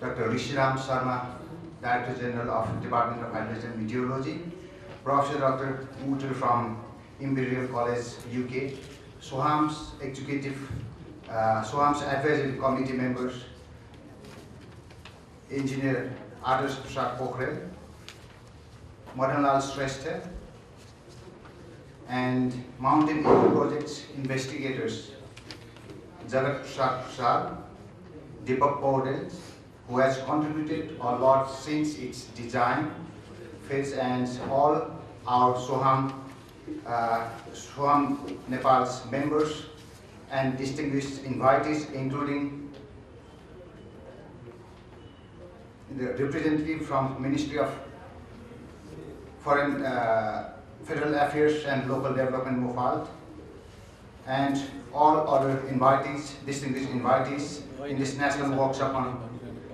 Dr. Rishiram Sharma, Director General of Department of Hydrology and Meteorology, Professor Dr. Uter from Imperial College, UK, Soham's Soham's Advisory Committee members, Engineer Adarsh Prasad Pokhrel, Madan Lal Shrestha, and Mountain Eco Project's investigators, Jagat Prasad, Deepak Paudel, who has contributed a lot since its design phase, and all our Soham Nepal's members and distinguished invitees, including the representative from Ministry of Foreign Federal Affairs and Local Development Nepal, and all other invitees, distinguished invitees in this national workshop on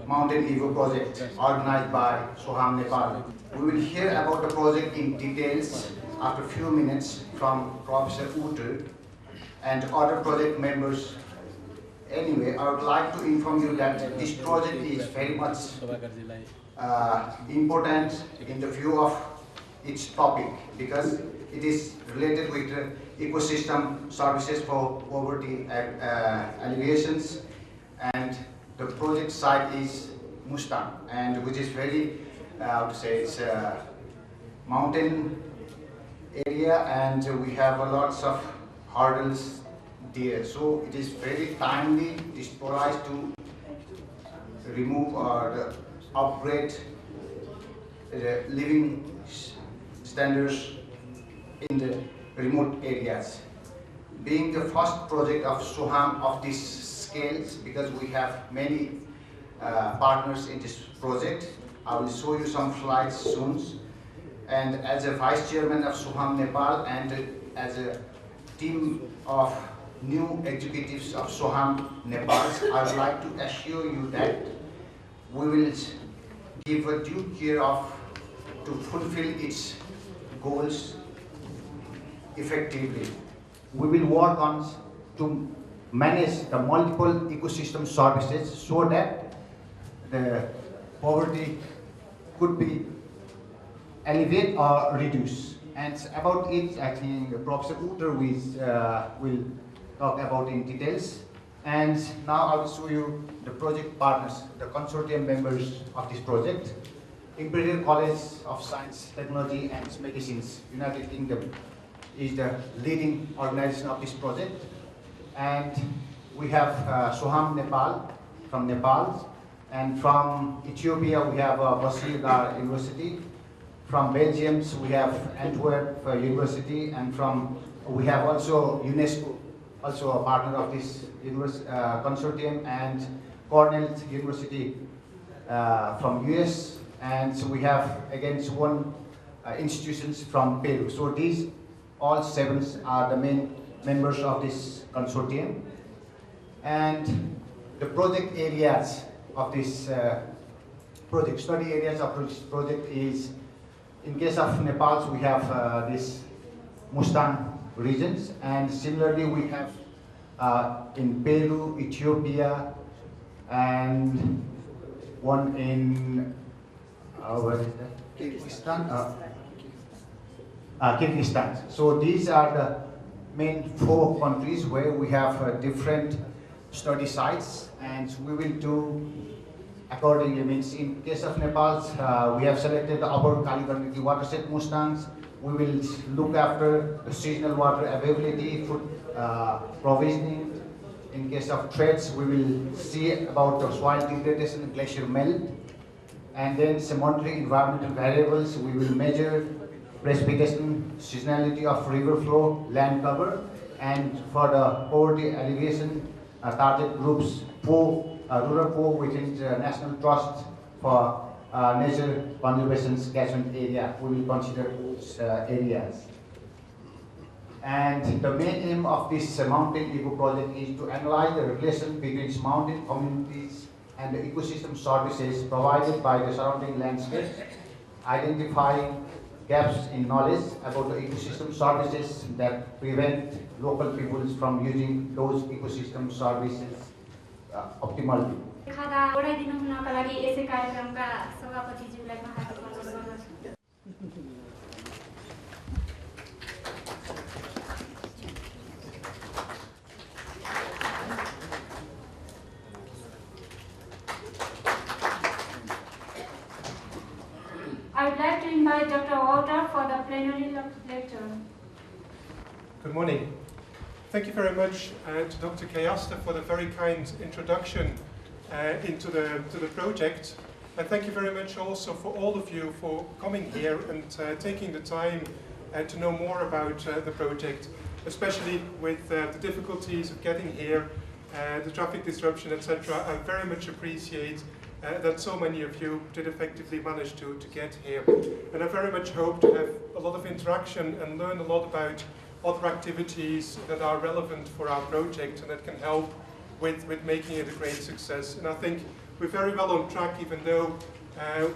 Mountain Evo project organized by Soham Nepal. We will hear about the project in details after a few minutes from Professor Uter and other project members. Anyway, I would like to inform you that this project is very much important in the view of its topic, because it is related with ecosystem services for poverty alleviations, and the project site is Mustang, and which is very, I would say, it's a mountain area, and we have a lots of hurdles there. So it is very timely, it is poised to remove or upgrade the living standards in the remote areas. Being the first project of Soham of this scales, because we have many partners in this project, I will show you some slides soon. And as a Vice Chairman of Soham Nepal and as a team of new executives of Soham Nepal, I would like to assure you that we will give a due care of to fulfill its goals effectively. We will work on to manage the multiple ecosystem services so that the poverty could be alleviated or reduced. And about it, I think Professor Uter will talk about in details. And now I will show you the project partners, the consortium members of this project. Imperial College of Science, Technology and Medicines, United Kingdom, is the leading organization of this project. And we have Soham Nepal from Nepal, and from Ethiopia we have Basir University. From Belgium we have Antwerp University, and we have also UNESCO, also a partner of this consortium, and Cornell University from US, and so we have again one institutions from Peru. So these all seven are the main members of this consortium. And the project areas of this study areas of this project is, in case of Nepal, we have this Mustang regions, and similarly we have in Peru, Ethiopia, and one in where is that? Kyrgyzstan. So these are the main 4 countries where we have different study sites, and we will do accordingly. Means in case of Nepal, we have selected the Upper Kali watershed Mustangs. We will look after the seasonal water availability, food provisioning. In case of threats, we will see about the soil degradation, glacier melt, and then some monitoring environmental variables. We will measure precipitation, seasonality of river flow, land cover, and for the poverty alleviation target groups, rural poor within the National Trust for Nature Conservation Catchment Area. We will consider those areas. And the main aim of this mountain eco project is to analyze the relation between mountain communities and the ecosystem services provided by the surrounding landscape, identifying gaps in knowledge about the ecosystem services that prevent local peoples from using those ecosystem services optimally. खादा बढाइदिनु हुनका लागि यसै कार्यक्रमका सभापतिज्यूलाई म हार्दिक अनुरोध गर्दछु। I would like to invite Dr. Walter for the plenary lecture. Good morning. Thank you very much to Dr. Kayasta for the very kind introduction to the project. And thank you very much also for all of you for coming here and taking the time to know more about the project, especially with the difficulties of getting here, the traffic disruption, etc. I very much appreciate that so many of you did effectively manage to get here. And I very much hope to have a lot of interaction and learn a lot about other activities that are relevant for our project and that can help with making it a great success. And I think we're very well on track, even though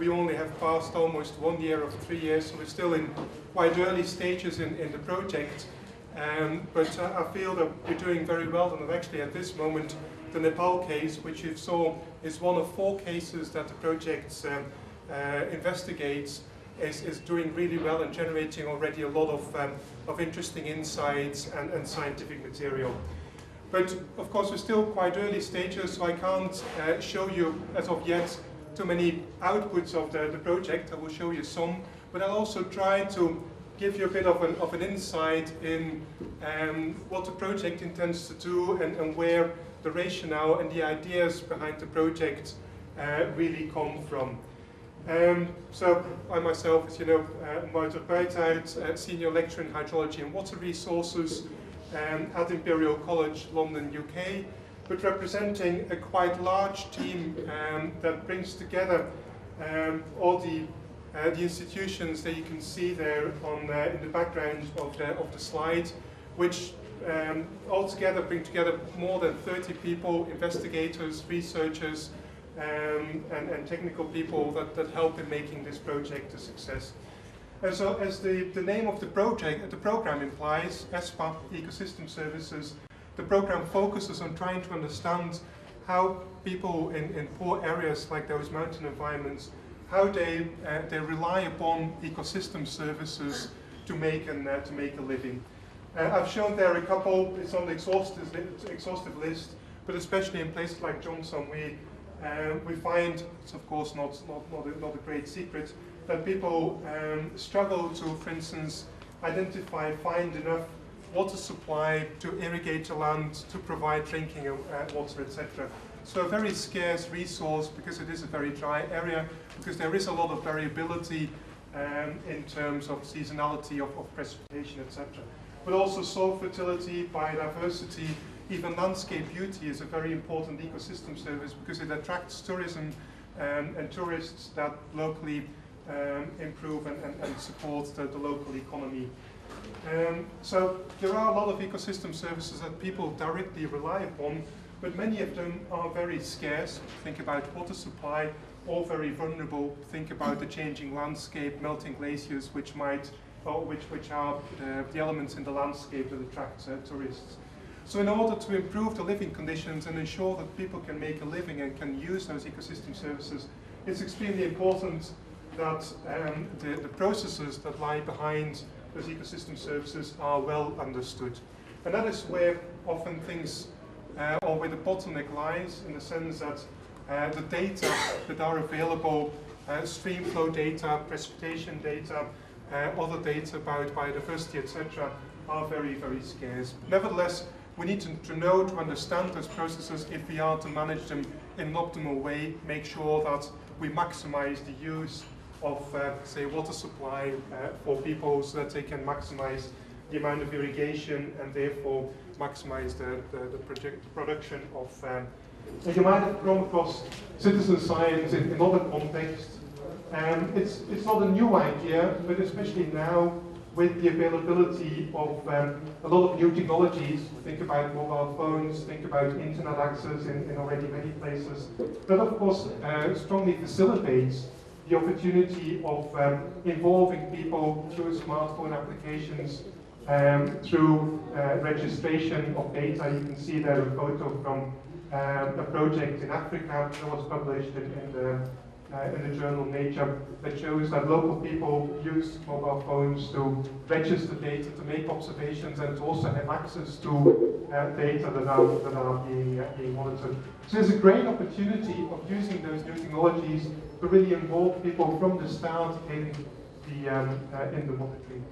we only have passed almost 1 year of 3 years, so we're still in quite early stages in the project. But I feel that we're doing very well, and actually at this moment the Nepal case, which you saw is one of 4 cases that the project investigates, is doing really well and generating already a lot of interesting insights and scientific material. But of course we're still quite early stages, so I can't show you as of yet too many outputs of the project. I will show you some, but I'll also try to give you a bit of an insight in what the project intends to do and where the rationale and the ideas behind the project really come from. So I myself, as you know, Wouter Buithout, Senior Lecturer in Hydrology and Water Resources at Imperial College London, UK, but representing a quite large team that brings together all the institutions that you can see there in the background of the slide, which altogether bring together more than 30 people, investigators, researchers, and technical people that help in making this project a success. And so, as the name of the program implies, ESPA, Ecosystem Services, the program focuses on trying to understand how people in poor areas like those mountain environments, how they rely upon ecosystem services to make a living. I've shown there a couple. It's on the exhaustive list, but especially in places like Johnson, we find, it's of course not a great secret, that people struggle to, for instance, find enough water supply to irrigate the land, to provide drinking water, etc. So a very scarce resource because it is a very dry area, because there is a lot of variability in terms of seasonality of precipitation, etc. But also soil fertility, biodiversity, even landscape beauty is a very important ecosystem service because it attracts tourism and tourists that locally improve and support the local economy. So there are a lot of ecosystem services that people directly rely upon, but many of them are very scarce. Think about water supply, or very vulnerable. Think about the changing landscape, melting glaciers, which are the elements in the landscape that attract tourists. So in order to improve the living conditions and ensure that people can make a living and can use those ecosystem services, it's extremely important that the processes that lie behind those ecosystem services are well understood. And that is where often things, or where the bottleneck lies, in the sense that the data that are available, stream flow data, precipitation data, other data about biodiversity, etc., are very, very scarce. Nevertheless, we need to know, to understand those processes if we are to manage them in an optimal way, make sure that we maximize the use of, say, water supply for people so that they can maximize the amount of irrigation and therefore maximize the production of. You might have come across citizen science in other contexts. It's not a new idea, but especially now with the availability of a lot of new technologies. Think about mobile phones, think about internet access in already many places. That of course strongly facilitates the opportunity of involving people through smartphone applications, through registration of data. You can see there a photo from a project in Africa that was published in the journal Nature that shows that local people use mobile phones to register data, to make observations, and to also have access to data that are being monitored. So there's a great opportunity of using those new technologies to really involve people from the start in the monitoring.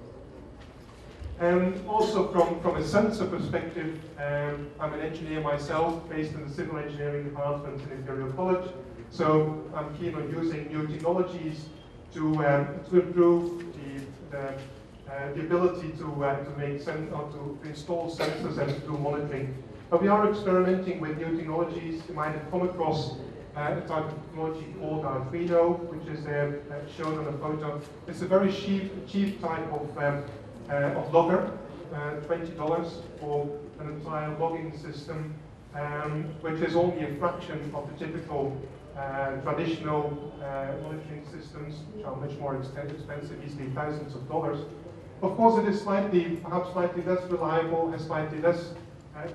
Also from a sensor perspective, I'm an engineer myself, based in the civil engineering department in Imperial College. So I'm keen on using new technologies to improve the ability to install sensors and to do monitoring. But we are experimenting with new technologies. You might have come across a type of technology called Arduino, which is shown on a photo. It's a very cheap type of logger, $20 for an entire logging system, which is only a fraction of the typical traditional monitoring systems, which are much more expensive, easily thousands of dollars. Of course, it is perhaps slightly less reliable, has slightly less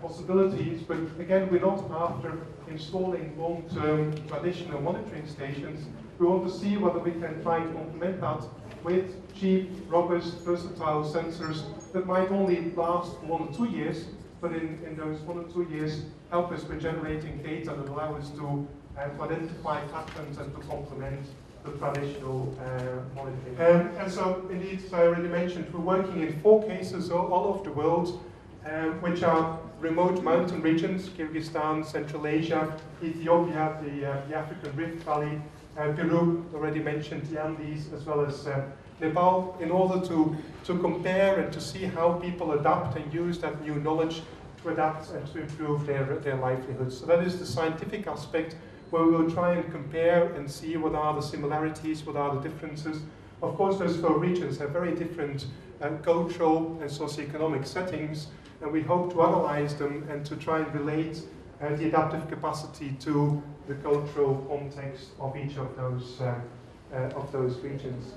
possibilities, but again, we're not after installing long-term traditional monitoring stations. We want to see whether we can try to complement that with cheap, robust, versatile sensors that might only last 1 or 2 years, but in those 1 or 2 years help us with generating data that allow us to identify patterns and to complement the traditional monitoring. And so, indeed, as I already mentioned, we're working in 4 cases all over the world, which are remote mountain regions: Kyrgyzstan, Central Asia, Ethiopia, the African Rift Valley, Peru, already mentioned the Andes, as well as Nepal, in order to compare and to see how people adapt and use that new knowledge to adapt and to improve their livelihoods. So that is the scientific aspect, where we will try and compare and see what are the similarities, what are the differences. Of course, those 4 regions have very different cultural and socioeconomic settings, and we hope to analyze them and to try and relate the adaptive capacity to the cultural context of each of those regions.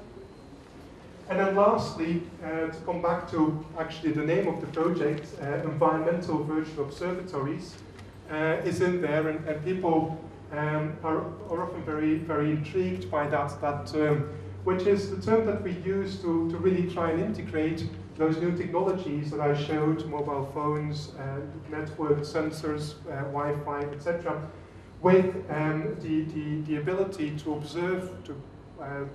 And then lastly, to come back to actually the name of the project, Environmental Virtual Observatories, is in there, and people are often very, very intrigued by that term, which is the term that we use to really try and integrate those new technologies that I showed, mobile phones, network sensors, Wi-Fi, etc., with the ability to observe, to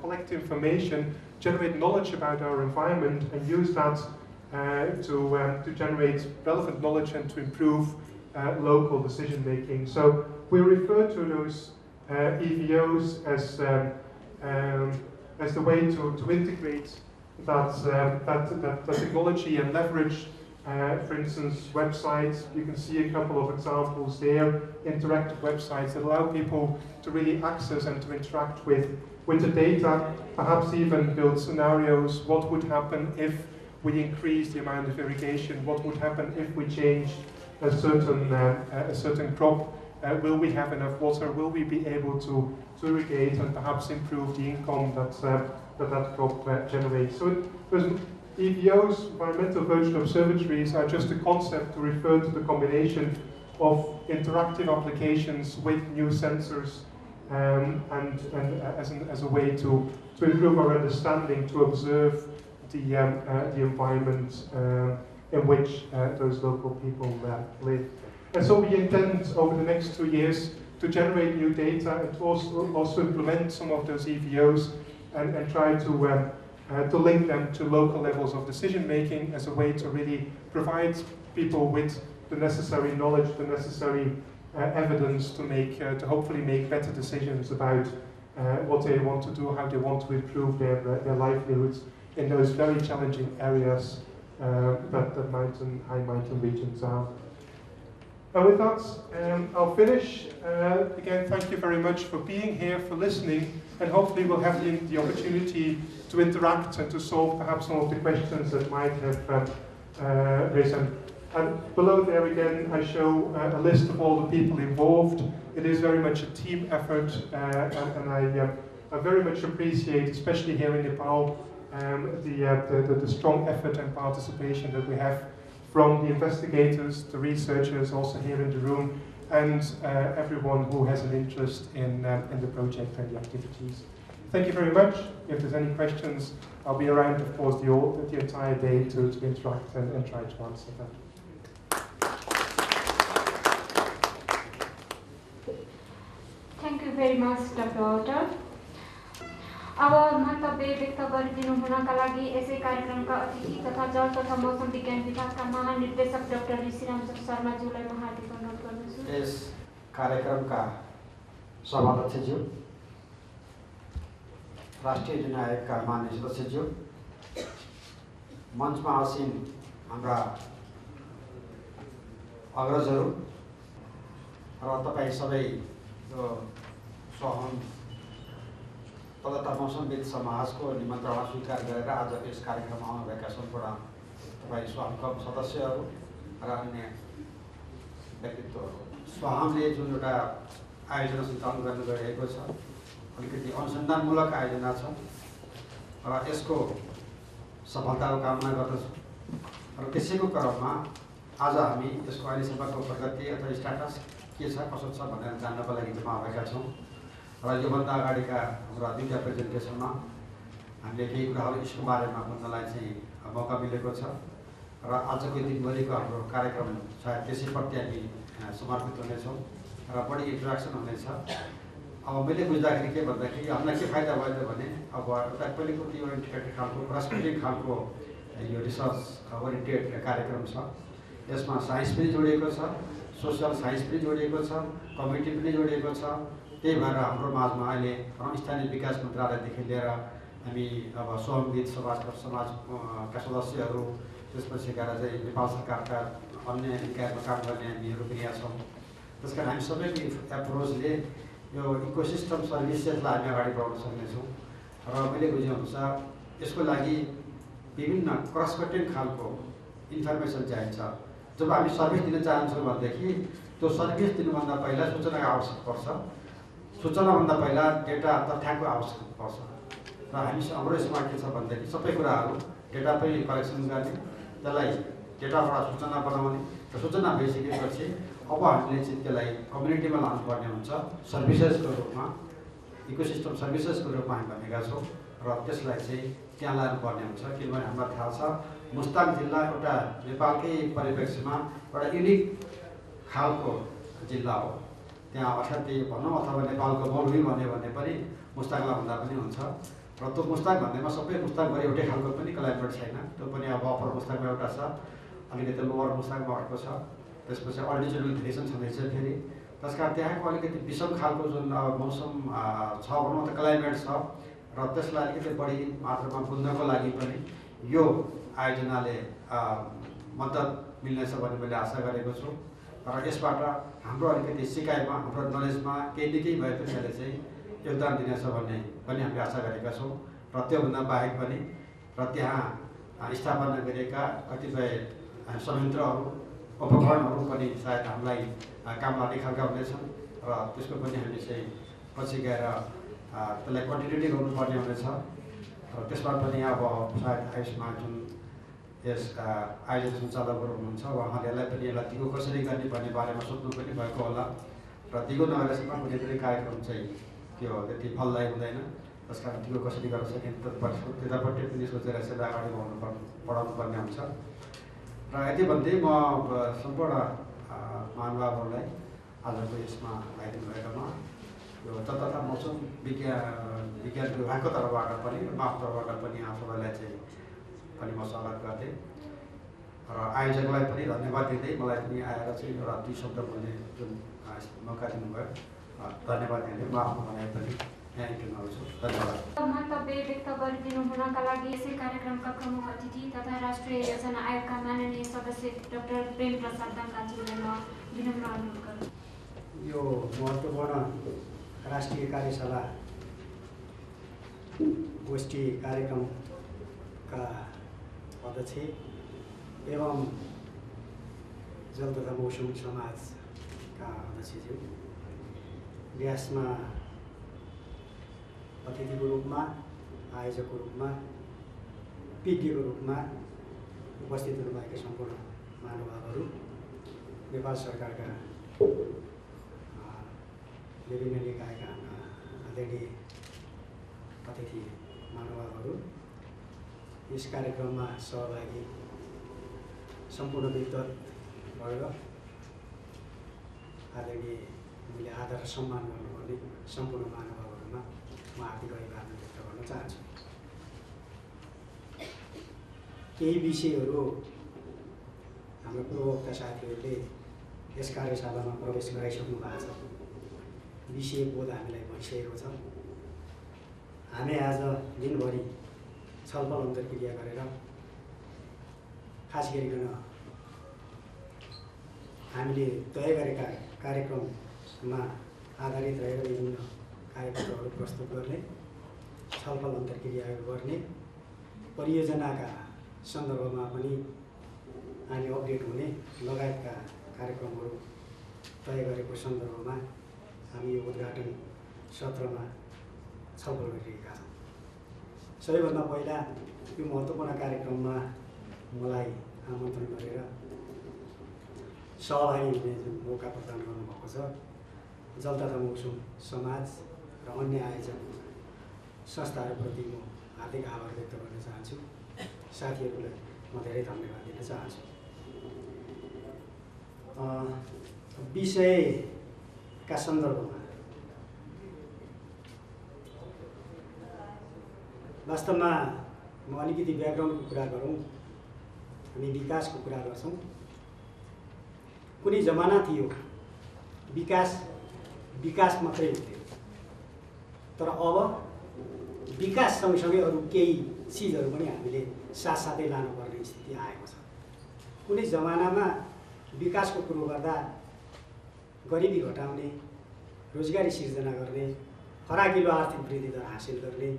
collect information, generate knowledge about our environment, and use that to generate relevant knowledge and to improve local decision making. So we refer to those EVOs as the way to integrate that technology and leverage, for instance, websites. You can see a couple of examples there, interactive websites that allow people to really access and to interact with the data, perhaps even build scenarios. What would happen if we increase the amount of irrigation? What would happen if we change a certain crop? Will we have enough water? Will we be able to irrigate and perhaps improve the income that crop generates? So those EVOs, environmental virtual observatories, are just a concept to refer to the combination of interactive applications with new sensors, and as a way to improve our understanding, to observe the environment in which those local people live. And so we intend over the next 2 years to generate new data and to also implement some of those EVOs and try to link them to local levels of decision making as a way to really provide people with the necessary knowledge, the necessary evidence to hopefully make better decisions about what they want to do, how they want to improve their livelihoods in those very challenging areas that high mountain regions are. And with that, I'll finish. Again, thank you very much for being here, for listening, and hopefully we'll have the opportunity to interact and to solve perhaps some of the questions that might have risen. And below there again, I show a list of all the people involved. It is very much a team effort, and I very much appreciate, especially here in Nepal, the strong effort and participation that we have from the investigators, the researchers also here in the room, and everyone who has an interest in the project and the activities. Thank you very much. If there's any questions, I'll be around, of course, the entire day to interact and try to answer them. Thank you very much, Dr. Walter. अब मन्तव्य व्यक्त गरिदिनु हुनका लागि यसै कार्यक्रमका अतिथि तथा जल तथा मौसम विज्ञान विभागका महानिर्देशक डाक्टर ऋषिराम शर्माज्यूलाई म हार्दिक अनुरोध गर्दछु। यस कार्यक्रमका सभाध्यक्षज्यू, राष्ट्रिय चुनाव आयोगका मान्य सदस्यज्यू, मञ्चमा आसीन हाम्रा अग्रजहरू र तपाईँ सबै यो सोहम तथा मौसमविद समाजको निमन्त्रणा स्वीकार गरेर आज यस कार्यक्रममा आउनुभएका सम्पूर्ण तपाईँ सोहमका सदस्यहरू र अन्य व्यक्तित्वहरू, सोहमले जुन एउटा आयोजना सञ्चालन गर्न गइरहेको छ, अलिकति अनुसन्धानमूलक आयोजना छ र यसको सफलताको कामना गर्दछु र त्यसैको क्रममा आज हामी यसको अहिलेसम्मको प्रगति अथवा स्ट्याटस के छ कसो छ भनेर जान्नको लागि जम्मा भएका छौँ र योभन्दा अगाडिका हाम्रा दुईवटा प्रेजेन्टेसनमा हामीले केही कुराहरू यसको बारेमा भन्नलाई चाहिँ मौका मिलेको छ र आजको दिनभरिको हाम्रो कार्यक्रम सायद त्यसैप्रति हामी समर्पित हुनेछौँ र बढी इन्ट्रेक्सन हुनेछ। अब मैले बुझ्दाखेरि के भन्दाखेरि हामीलाई के फाइदा भयो भने अब एउटा पहिलेको ओरिएन्टेड खालको प्रस्पेक्टिभ खालको यो रिसर्च ओरिएन्टेड कार्यक्रम छ। यसमा साइन्स पनि जोडिएको छ, सोसियल साइन्स पनि जोडिएको छ, कम्युनिटी पनि जोडिएको छ। त्यही भएर हाम्रो माझमा अहिले स्थानीय विकास मन्त्रालयदेखि लिएर हामी अब सोहमविद समाजका सदस्यहरू, त्यसपछि गएर चाहिँ नेपाल सरकारका अन्य निकायमा काम गर्ने हामीहरू पनि यहाँ छौँ। त्यस कारण हामी सबैको एप्रोचले यो इकोसिस्टम सर्भिसेसलाई हामी अगाडि बढाउन सक्नेछौँ र मैले बुझेअनुसार यसको लागि विभिन्न क्रस कटिङ खालको इन्फर्मेसन चाहिन्छ। जब हामी सर्भिस दिन चाहन्छौँ भनेदेखि त्यो सर्भिस दिनुभन्दा पहिला सूचनाको आवश्यक पर्छ, सूचनाभन्दा पहिला डेटा तथ्याङ्कको आवश्यक पर्छ र हामी हाम्रो यसमा के छ भनेदेखि सबै कुराहरू डेटा पनि कलेक्सन गर्ने, त्यसलाई डेटाबाट सूचना बनाउने र सूचना भइसकेपछि अब हामीले चाहिँ त्यसलाई कम्युनिटीमा लानुपर्ने हुन्छ, सर्भिसेसको रूपमा, इकोसिस्टम सर्भिसेसको रूपमा हामी भनेका छौँ र त्यसलाई चाहिँ त्यहाँ लानुपर्ने हुन्छ। किनभने हामीलाई थाहा छ मुस्ताङ जिल्ला एउटा नेपालकै परिप्रेक्ष्यमा एउटा युनिक खालको जिल्ला हो। त्यहाँ असाध्यै भनौँ अथवा नेपालको मौलवी भन्यो भने पनि मुस्ताङलाई भन्दा पनि हुन्छ र त्यो मुस्ताङ भन्नेमा सबै मुस्ताङभरि एउटै खालको पनि क्लाइमेट छैन। त्यो पनि अब अप्पर मुस्ताङमा एउटा छ, अलिकति लोवर मुस्ताङमा अर्को छ, त्यसपछि अल्टिट्युडल भेरिएसन छँदैछ फेरि। त्यस कारण त्यहाँको अलिकति विषम खालको जुन मौसम छ भनौँ त क्लाइमेट छ र त्यसलाई अलिकति बढी मात्रामा बुझ्नको लागि पनि यो आयोजनाले मद्दत मिल्नेछ भन्ने मैले आशा गरेको छु र यसबाट हाम्रो अलिकति सिकाइमा, हाम्रो नलेजमा केही न केही भए पनि यसले चाहिँ योगदान दिनेछ भन्ने पनि हामीले आशा गरेका छौँ र त्योभन्दा बाहेक पनि र त्यहाँ स्थापना गरिएका कतिपय संयन्त्रहरू, उपकरणहरू पनि सायद हामीलाई काम लाग्ने खालका हुनेछन् र त्यसको पनि हामी चाहिँ पछि गएर त्यसलाई कन्टिन्युटी गर्नुपर्ने हुनेछ र त्यसमा पनि अब सायद आयुषमा जुन यस आयोजना सञ्चालकहरू हुनुहुन्छ उहाँले यसलाई दिगो कसरी गर्ने भन्ने बारेमा सोध्नु पनि भएको होला र दिगो नगरेसम्म कुनै पनि कार्यक्रम चाहिँ त्यो त्यति फलदायी हुँदैन। त्यस कारण दिगो कसरी गर्न सकिन्छ त्यतापट्टि पनि सोचेर यसलाई अगाडि बढाउनु पर्ने हुन्छ र यति भन्दै म सम्पूर्ण महानुभावहरूलाई आजको यसमा आइदिनु भएकोमा यो तथा मौसम विज्ञान विभागको तर्फबाट पनि र माफ तर्फबाट पनि यहाँ सबैलाई चाहिँ पनि म स्वागत गर्दै र आयोजकलाई पनि धन्यवाद दिँदै मलाई पनि आएर चाहिँ एउटा दुई शब्द बोल्ने जुन मौका दिनुभयो धन्यवाद दिँदै म आफ्नो भनाइ पनि यहाँ इन्टर्न गर्छु। धन्यवाद। मन्तव्य व्यक्त गरिदिनु हुनका लागि यसै कार्यक्रमका प्रमुख अतिथि तथा राष्ट्रिय योजना आयोगका माननीय सदस्य डाक्टर प्रेम प्रसाद दाङगाज्यूलाई म विनम्र अनुरोध गर्छु। यो महत्त्वपूर्ण राष्ट्रिय कार्यशाला गोष्ठी कार्यक्रमका अध्यक्ष एवं जल तथा मौसम समाजका अध्यक्षज्यू, व्यासमा अतिथिको रूपमा, आयोजकको रूपमा, विज्ञको रूपमा उपस्थित हुनुभएका सम्पूर्ण महानुभावहरू, नेपाल सरकारका विभिन्न निकायका आदरणीय अतिथि महानुभावहरू, यस कार्यक्रममा सहभागी सम्पूर्ण विद्वत वर्ग, आदरणीय मैले आदर र सम्मान गर्नुपर्ने सम्पूर्ण महानुभावहरूमा म हार्दिक अभिवादन व्यक्त गर्न चाहन्छु। केही विषयहरू हाम्रो पूर्ववक्ता साथीहरूले यस कार्यशालामा प्रवेश गराइसक्नु भएको छ। विषय बोध हामीलाई भइसकेको छ। हामी आज दिनभरि छलफल अन्तर्क्रिया गरेर खास गरिकन हामीले तय गरेका कार्यक्रममा आधारित रहेर विभिन्न कार्यपत्रहरू प्रस्तुत गर्ने, छलफल अन्तर्क्रिया गर्ने, परियोजनाका सन्दर्भमा पनि हामी अपडेट हुने लगायतका कार्यक्रमहरू तय गरेको सन्दर्भमा हामी यो उद्घाटन सत्रमा छलफल गरिरहेका छौँ। सबैभन्दा पहिला यो महत्त्वपूर्ण कार्यक्रममा मलाई आमन्त्रण गरेर सहभागी हुने जुन मौका प्रदान गर्नुभएको छ, जल तथा मौसम समाज र अन्य आयोजक संस्थाहरूप्रति म हार्दिक आभार व्यक्त गर्न चाहन्छु। साथीहरूलाई म धेरै धन्यवाद दिन चाहन्छु। विषयका सन्दर्भमा वास्तवमा म अलिकति ब्याकग्राउन्डको कुरा गरौँ। हामी विकासको कुरा गर्छौँ। कुनै जमाना थियो विकास मात्रै हुन्थ्यो, तर अब विकास सँगसँगै अरू केही चिजहरू पनि हामीले साथसाथै लानुपर्ने स्थिति आएको छ। कुनै जमानामा विकासको कुरो गर्दा गरिबी घटाउने, रोजगारी सिर्जना गर्ने, फराकिलो आर्थिक वृद्धि दर हासिल गर्ने,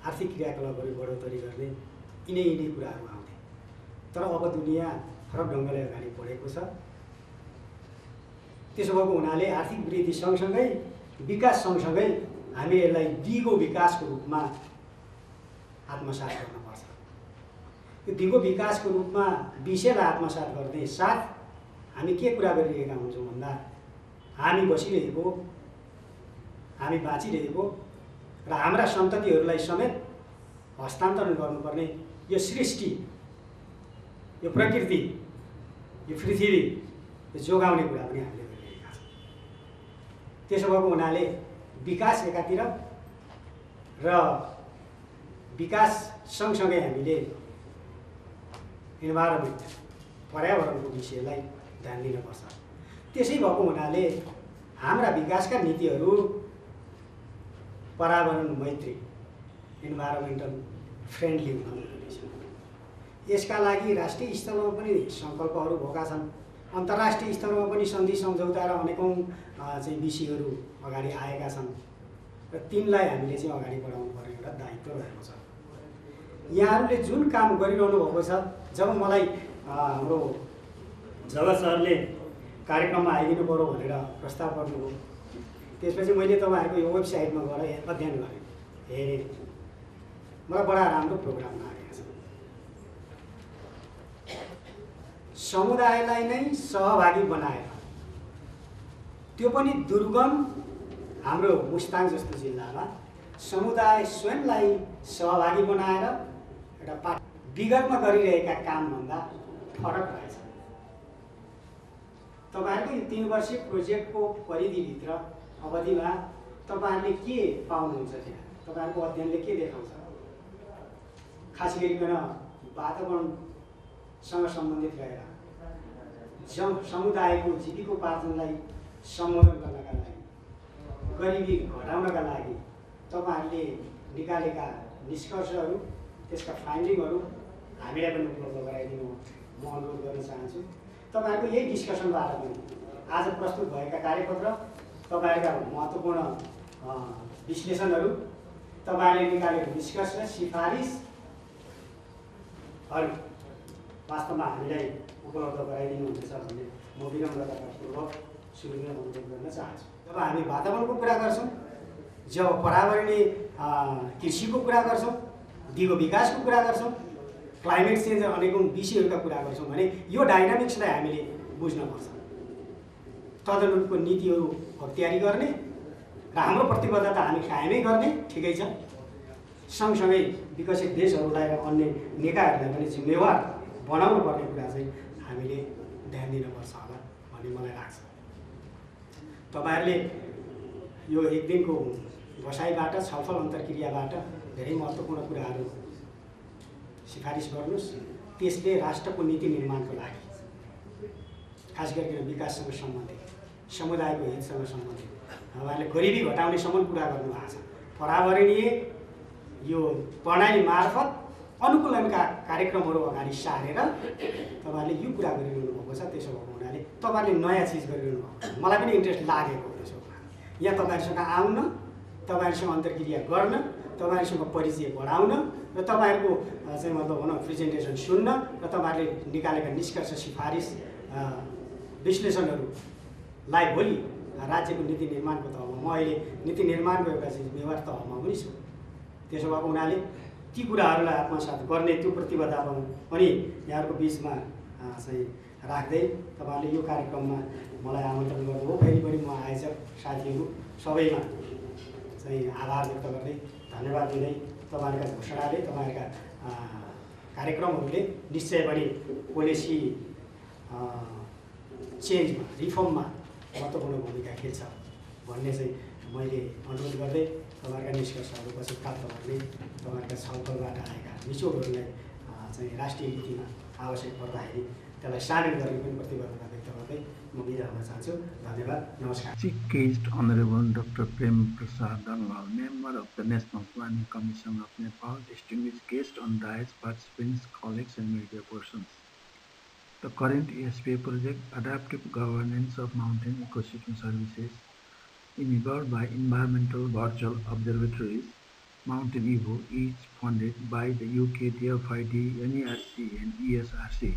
आर्थिक क्रियाकलापहरू बढोत्तरी गर्ने, यिनै कुराहरू आउँथे। तर अब दुनियाँ फरक ढङ्गले अगाडि बढेको छ। त्यसो भएको हुनाले आर्थिक वृद्धि सँगसँगै विकास सँगसँगै हामी यसलाई दिगो विकासको रूपमा आत्मसात गर्नुपर्छ। यो दिगो विकासको रूपमा विषयलाई आत्मसात गर्ने साथ हामी के कुरा गरिरहेका हुन्छौँ भन्दा हामी बसिरहेको, हामी बाँचिरहेको र हाम्रा सन्ततिहरूलाई समेत हस्तान्तरण गर्नुपर्ने यो सृष्टि, यो प्रकृति, यो पृथ्वी, यो जोगाउने कुरा पनि हामीले गरिरहेका छौँ। त्यसो भएको हुनाले विकास एकातिर र विकास सँगसँगै हामीले इन्भाइरोमेन्ट, पर्यावरणको विषयलाई ध्यान दिनुपर्छ। त्यसै भएको हुनाले हाम्रा विकासका नीतिहरू पर्यावरण मैत्री, इन्भाइरोमेन्टल फ्रेन्डली हुनुपर्नेछ। यसका लागि राष्ट्रिय स्तरमा पनि सङ्कल्पहरू भएका छन्। अन्तर्राष्ट्रिय स्तरमा पनि सन्धि सम्झौता र अनेकौँ चाहिँ विषयहरू अगाडि आएका छन् र तिनलाई हामीले चाहिँ अगाडि बढाउनु पर्ने एउटा दायित्व रहेको छ। यहाँहरूले जुन काम गरिरहनु भएको छ, जब मलाई हाम्रो जगत सरले कार्यक्रममा आइदिनु पऱ्यो भनेर प्रस्ताव गर्नुभयो, त्यसपछि मैले तपाईँहरूको यो वेबसाइटमा गएर अध्ययन गरेँ, हेरेँ। मलाई बडा राम्रो प्रोग्राम लागेको छ। समुदायलाई नै सहभागी बनाएर, त्यो पनि दुर्गम हाम्रो मुस्ताङ जस्तो जिल्लामा समुदाय स्वयंलाई सहभागी बनाएर एउटा विगतमा गरिरहेका कामभन्दा फरक रहेछ। तपाईँहरूको यो 3 वर्षीय प्रोजेक्टको परिधिभित्र अवधिमा तपाईँहरूले के पाउनुहुन्छ? त्यहाँ तपाईँहरूको अध्ययनले के देखाउँछ? खास गरिकन वातावरणसँग सम्बन्धित रहेर समुदायको जीविकोपार्जनलाई सम्बोधन गर्नका लागि, गरिबी घटाउनका लागि तपाईँहरूले निकालेका निष्कर्षहरू, त्यसका फाइन्डिङहरू हामीलाई पनि उपलब्ध गराइदिनु म अनुरोध गर्न चाहन्छु। तपाईँहरूको यही डिस्कसनबाट पनि आज प्रस्तुत भएका कार्यपत्र, तपाईँहरूका महत्त्वपूर्ण विश्लेषणहरू, तपाईँहरूले निकालेको निष्कर्ष, सिफारिसहरू वास्तवमा हामीलाई उपलब्ध गराइदिनुहुनेछ भन्ने म विनम्रतापूर्वक सुरुमै अनुरोध गर्न चाहन्छु। जब हामी वातावरणको कुरा गर्छौँ, जब पर्यावरणीय कृषिको कुरा गर्छौँ, दिगो विकासको कुरा गर्छौँ, क्लाइमेट चेन्ज अनेकौँ विषयहरूका कुरा गर्छौँ भने यो डाइनामिक्सलाई हामीले बुझ्नुपर्छ। तदनुरूपको नीतिहरू तयारी गर्ने र हाम्रो प्रतिबद्धता हामी कायमै गर्ने ठिकै छ। सँगसँगै विकसित देशहरूलाई र अन्य निकायहरूलाई पनि जिम्मेवार बनाउनु पर्ने कुरा चाहिँ हामीले ध्यान दिनुपर्छ होला भन्ने मलाई लाग्छ। तपाईँहरूले यो एक दिनको बसाइबाट छलफल अन्तर्क्रियाबाट धेरै महत्त्वपूर्ण कुराहरू सिफारिस गर्नुहोस्। त्यसले राष्ट्रको नीति निर्माणको लागि खास गरिकन विकाससँग सम्बन्धित, समुदायको हितसँग सम्बन्धित, उहाँले गरिबी घटाउनेसम्म कुरा गर्नुभएको छ। पर्यावरणीय यो प्रणाली मार्फत अनुकूलनका कार्यक्रमहरू अगाडि सारेर तपाईँहरूले यो कुरा गरिरहनु भएको छ। त्यसो भएको हुनाले तपाईँहरूले नयाँ चिज गरिरहनु भएको, मलाई पनि इन्ट्रेस्ट लागेको त्यसो हुनाले यहाँ तपाईँहरूसँग आउन, तपाईँहरूसँग अन्तर्क्रिया गर्न, तपाईँहरूसँग परिचय बढाउन र तपाईँहरूको चाहिँ मतलब भनौँ प्रेजेन्टेसन सुन्न र तपाईँहरूले निकालेका निष्कर्ष सिफारिस विश्लेषणहरूलाई भोलि राज्यको नीति निर्माणको तहमा, म अहिले नीति निर्माणको एउटा चाहिँ जिम्मेवार तहमा पनि छु। त्यसो भएको हुनाले ती कुराहरूलाई आत्मसात गर्ने त्यो प्रतिबद्धता पनि यहाँहरूको बिचमा चाहिँ राख्दै तपाईँहरूले यो कार्यक्रममा मलाई आमन्त्रण गर्नुभयो। फेरि पनि म आयोजक साथीहरू सबैमा चाहिँ आभार व्यक्त गर्दै धन्यवाद दिँदै तपाईँहरूका घोषणाले, तपाईँहरूका कार्यक्रमहरूले निश्चय पनि पोलिसी चेन्जमा, रिफर्ममा महत्त्वपूर्ण भूमिका खेल्छ भन्ने चाहिँ मैले अनुरोध गर्दै तपाईँहरूका निष्कर्षहरू पछि प्राप्त गर्ने, तपाईँहरूका छलफलबाट आएका निचोडहरूलाई चाहिँ राष्ट्रिय नीतिमा आवश्यक पर्दाखेरि त्यसलाई सामेल गर्ने पनि प्रतिबद्धता व्यक्त गर्दै म बिदा हुन चाहन्छु। धन्यवाद, नमस्कार। Chief Guest Honorable Dr. Prem Prasad Danwal, Member of the National Planning Commission of Nepal, distinguished guests on dais, participants, colleagues and media persons. The current ESP project, Adaptive Governance of Mountain Ecosystem Services, enabled by Environmental Virtual Observatories, Mountain EVO, is funded by the UK DFID, NERC and ESRC.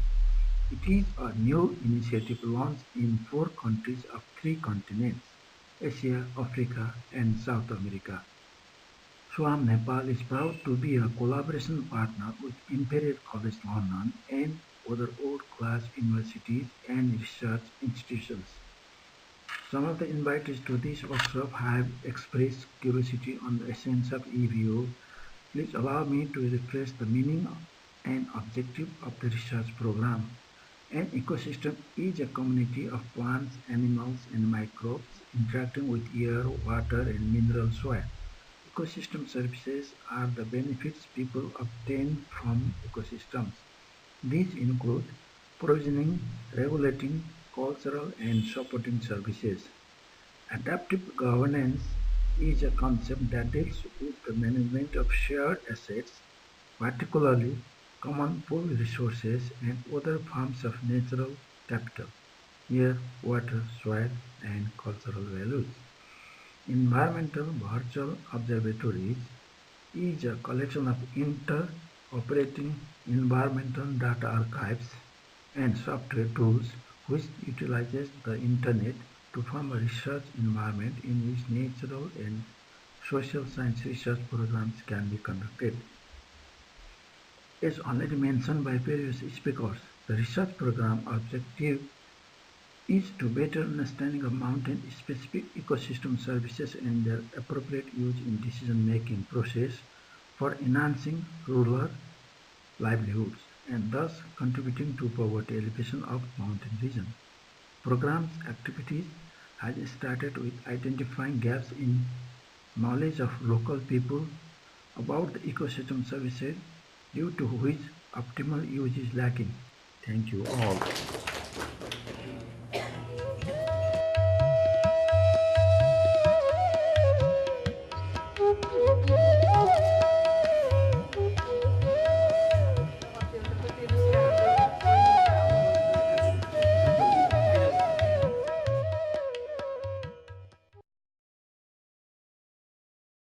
It is a new initiative launched in 4 countries of 3 continents, Asia, Africa and South America. Soham Nepal is proud to be a collaboration partner with Imperial College London and other world-class universities and research institutions. Some of the invitees to this workshop have expressed curiosity on the essence of EVO. Please allow me to refresh the meaning and objective of the research program. An ecosystem is a community of plants, animals, and microbes interacting with air, water, and mineral soil. Ecosystem services are the benefits people obtain from ecosystems. These include provisioning, regulating, cultural, and supporting services. Adaptive governance is a concept that deals with the management of shared assets, particularly common pool resources and other forms of natural capital, air, water, soil, and cultural values. Environmental Virtual Observatories is a collection of inter-operating environmental data archives and software tools which utilizes the internet to form a research environment in which natural and social science research programs can be conducted. As already mentioned by various speakers, the research program objective is to better understanding of mountain-specific ecosystem services and their appropriate use in decision-making process for enhancing rural livelihoods and thus contributing to poverty alleviation of mountain region. Program's activities has started with identifying gaps in knowledge of local people about the ecosystem services due to which optimal use is lacking. Thank you all.